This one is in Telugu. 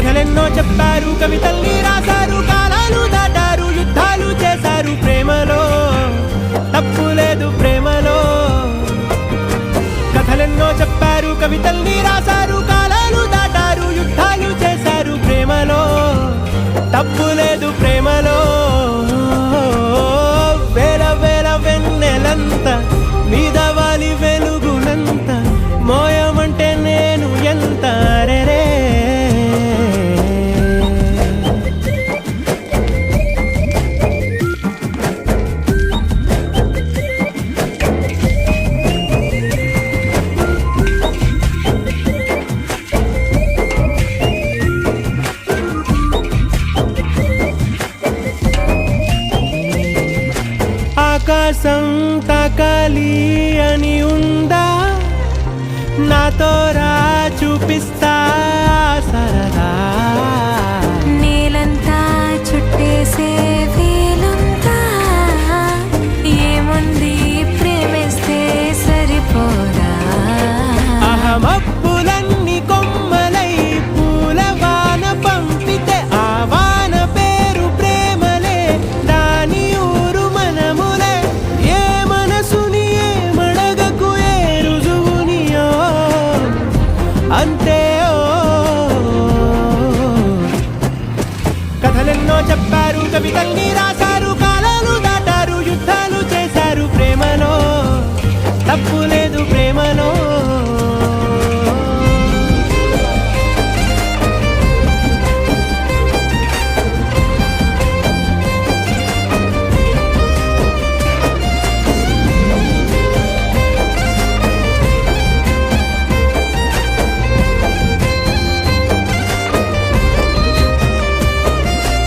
కథలెన్నో చెప్పారు, కవితల్ని రాశారు, కాలాలు దాటారు, యుద్ధాలు చేశారు. ప్రేమలో తప్పు లేదు, ప్రేమలో. కథలెన్నో చెప్పారు, కవితల్ని రాశారు, కాలాలు దాటారు, యుద్ధాలు చేశారు. ప్రేమలో తప్పు లేదు, ప్రేమలో. వేల వేల వెన్నెలంత మీద వాలి వెలుగునంత మోయమంటే నేను ఎంత రే. ఆకాశం తాకాలి అని ఉందా, నాతో రా